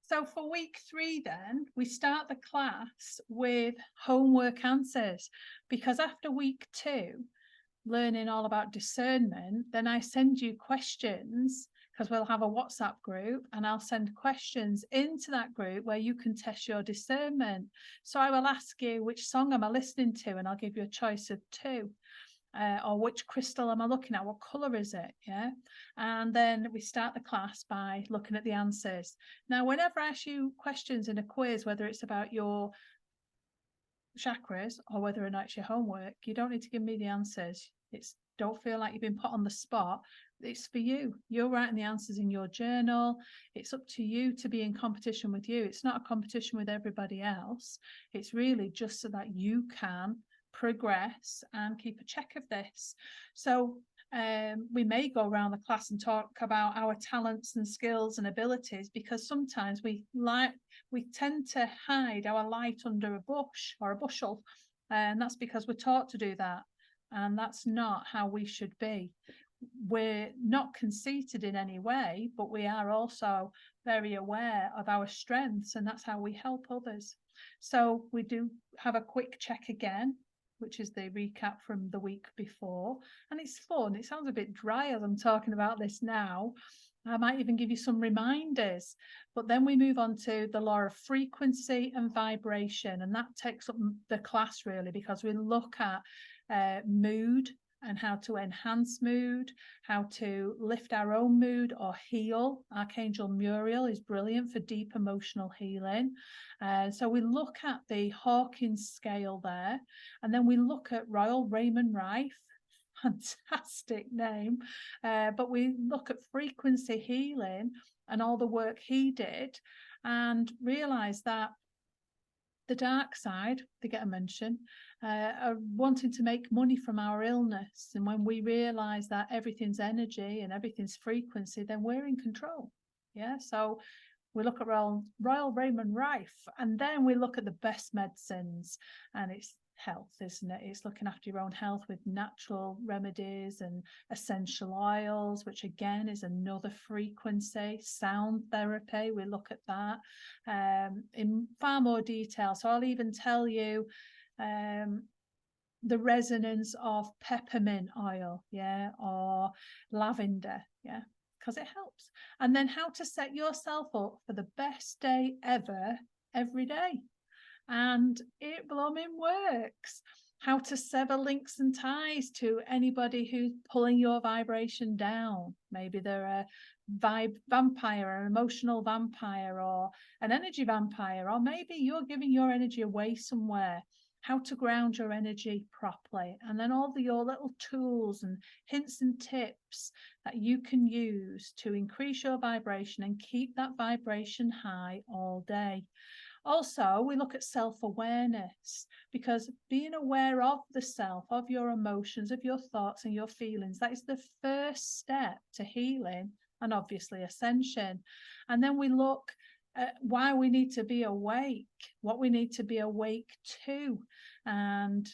So for week 3, then we start the class with homework answers, because after week 2, learning all about discernment, then I send you questions, because we'll have a WhatsApp group and I'll send questions into that group where you can test your discernment. So I will ask you, which song am I listening to? And I'll give you a choice of 2. Or which crystal am I looking at? What color is it? Yeah. And then we start the class by looking at the answers. Now, whenever I ask you questions in a quiz, whether it's about your chakras or whether or not it's your homework, you don't need to give me the answers. Don't feel like you've been put on the spot. It's for you. You're writing the answers in your journal. It's up to you to be in competition with you. It's not a competition with everybody else. It's really just so that you can progress and keep a check of this. So we may go around the class and talk about our talents and skills and abilities, because sometimes we tend to hide our light under a bush or a bushel, and that's because we're taught to do that, and that's not how we should be. We're not conceited in any way, but we are also very aware of our strengths, and that's how we help others. So we do have a quick check again, which is the recap from the week before. And it's fun. It sounds a bit dry as I'm talking about this now. I might even give you some reminders. But then we move on to the law of frequency and vibration. And that takes up the class, really, because we look at mood and how to enhance mood, how to lift our own mood or heal. Archangel Muriel is brilliant for deep emotional healing. So we look at the Hawkins scale there, and then we look at Royal Raymond Rife, fantastic name, but we look at frequency healing and all the work he did, and realize that the dark side, they get a mention, are wanting to make money from our illness. And when we realize that everything's energy and everything's frequency, then we're in control. Yeah. So we look at Royal Raymond Rife, and then we look at the best medicines, and it's health, isn't it? It's looking after your own health with natural remedies and essential oils, which again is another frequency. Sound therapy, we look at that in far more detail. So I'll even tell you the resonance of peppermint oil, yeah, or lavender, yeah, because it helps. And then how to set yourself up for the best day ever every day. And it blooming works. How to sever links and ties to anybody who's pulling your vibration down. Maybe they're a vibe vampire, an emotional vampire, or an energy vampire, or maybe you're giving your energy away somewhere. How to ground your energy properly, and then all your little tools and hints and tips that you can use to increase your vibration and keep that vibration high all day. Also, we look at self-awareness, because being aware of the self, of your emotions, of your thoughts and your feelings, that is the first step to healing and obviously ascension. And then we look at why we need to be awake, what we need to be awake to. And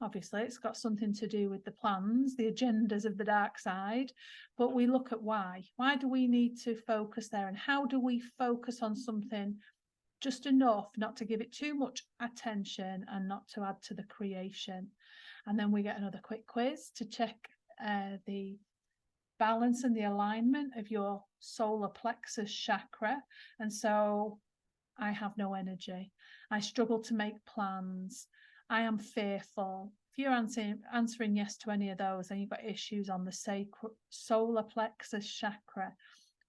obviously it's got something to do with the plans, the agendas of the dark side, but we look at why. Why do we need to focus there, and how do we focus on something just enough not to give it too much attention and not to add to the creation? And then we get another quick quiz to check the balance and the alignment of your solar plexus chakra. And so I have no energy. I struggle to make plans. I am fearful. If you're answering yes to any of those, then you've got issues on the solar plexus chakra.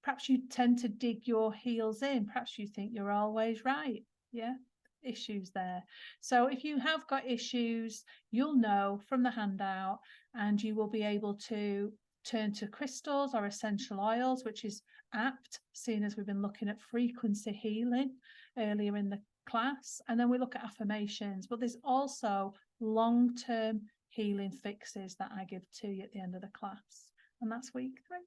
Perhaps you tend to dig your heels in. Perhaps you think you're always right. Yeah, issues there. So if you have got issues, you'll know from the handout, and you will be able to turn to crystals or essential oils, which is apt, seeing as we've been looking at frequency healing earlier in the class. And then we look at affirmations, but there's also long-term healing fixes that I give to you at the end of the class. And that's week 3.